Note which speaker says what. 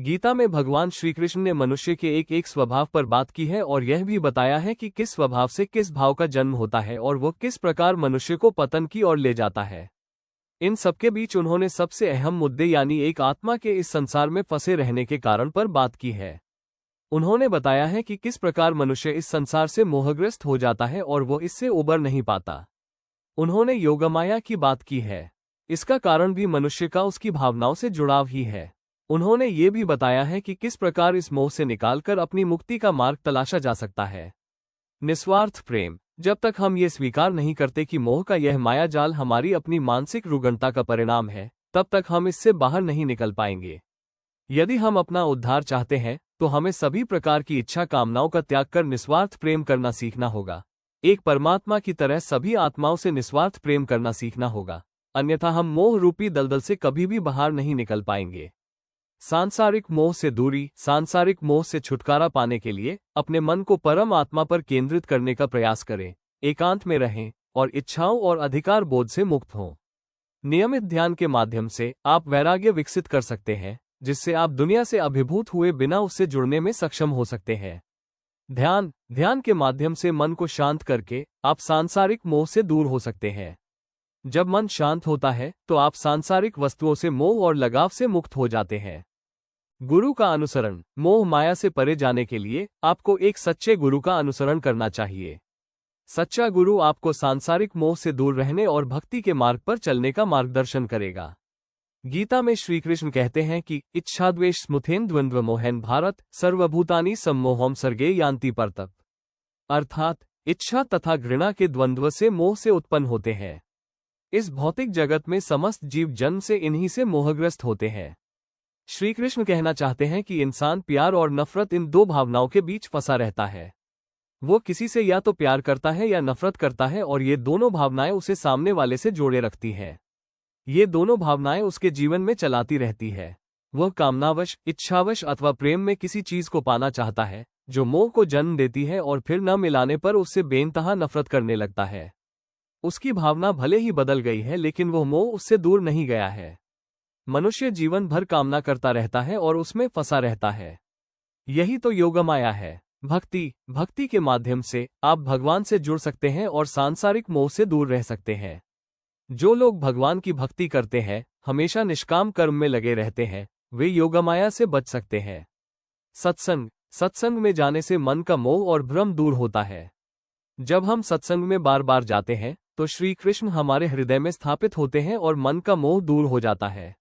Speaker 1: गीता में भगवान श्री कृष्ण ने मनुष्य के एक एक स्वभाव पर बात की है और यह भी बताया है कि किस स्वभाव से किस भाव का जन्म होता है और वो किस प्रकार मनुष्य को पतन की ओर ले जाता है। इन सबके बीच उन्होंने सबसे अहम मुद्दे यानी एक आत्मा के इस संसार में फंसे रहने के कारण पर बात की है। उन्होंने बताया है कि किस प्रकार मनुष्य इस संसार से मोहग्रस्त हो जाता है और वो इससे उबर नहीं पाता। उन्होंने योगमाया की बात की है। इसका कारण भी मनुष्य का उसकी भावनाओं से जुड़ाव ही है। उन्होंने ये भी बताया है कि किस प्रकार इस मोह से निकालकर अपनी मुक्ति का मार्ग तलाशा जा सकता है। निस्वार्थ प्रेम। जब तक हम ये स्वीकार नहीं करते कि मोह का यह मायाजाल हमारी अपनी मानसिक रुग्णता का परिणाम है, तब तक हम इससे बाहर नहीं निकल पाएंगे। यदि हम अपना उद्धार चाहते हैं तो हमें सभी प्रकार की इच्छा कामनाओं का त्याग कर निस्वार्थ प्रेम करना सीखना होगा। एक परमात्मा की तरह सभी आत्माओं से निस्वार्थ प्रेम करना सीखना होगा, अन्यथा हम मोह रूपी दलदल से कभी भी बाहर नहीं निकल पाएंगे। सांसारिक मोह से दूरी। सांसारिक मोह से छुटकारा पाने के लिए अपने मन को परम आत्मा पर केंद्रित करने का प्रयास करें, एकांत में रहें और इच्छाओं और अधिकार बोध से मुक्त हों। नियमित ध्यान के माध्यम से आप वैराग्य विकसित कर सकते हैं, जिससे आप दुनिया से अभिभूत हुए बिना उससे जुड़ने में सक्षम हो सकते हैं। ध्यान के माध्यम से मन को शांत करके आप सांसारिक मोह से दूर हो सकते हैं। जब मन शांत होता है तो आप सांसारिक वस्तुओं से मोह और लगाव से मुक्त हो जाते हैं। गुरु का अनुसरण। मोह माया से परे जाने के लिए आपको एक सच्चे गुरु का अनुसरण करना चाहिए। सच्चा गुरु आपको सांसारिक मोह से दूर रहने और भक्ति के मार्ग पर चलने का मार्गदर्शन करेगा। गीता में श्री कृष्ण कहते हैं कि इच्छाद्वेष स्मुथेन द्वंद्व मोहन भारत सर्वभूतानि सम्मोहम सर्गे यान्ति परतप। अर्थात इच्छा तथा घृणा के द्वंद्व से मोह से उत्पन्न होते हैं। इस भौतिक जगत में समस्त जीव जन्म से इन्हीं से मोहग्रस्त होते हैं। श्री कृष्ण कहना चाहते हैं कि इंसान प्यार और नफरत इन दो भावनाओं के बीच फंसा रहता है। वो किसी से या तो प्यार करता है या नफरत करता है और ये दोनों भावनाएं उसे सामने वाले से जोड़े रखती हैं। ये दोनों भावनाएं उसके जीवन में चलाती रहती है। वह कामनावश, इच्छावश अथवा प्रेम में किसी चीज को पाना चाहता है जो मोह को जन्म देती है और फिर न मिलाने पर उससे बेइंतहा नफरत करने लगता है। उसकी भावना भले ही बदल गई है लेकिन वह मोह उससे दूर नहीं गया है। मनुष्य जीवन भर कामना करता रहता है और उसमें फंसा रहता है। यही तो योगमाया है। भक्ति के माध्यम से आप भगवान से जुड़ सकते हैं और सांसारिक मोह से दूर रह सकते हैं। जो लोग भगवान की भक्ति करते हैं, हमेशा निष्काम कर्म में लगे रहते हैं, वे योगमाया से बच सकते हैं। सत्संग में जाने से मन का मोह और भ्रम दूर होता है। जब हम सत्संग में बार बार जाते हैं तो श्री कृष्ण हमारे हृदय में स्थापित होते हैं और मन का मोह दूर हो जाता है।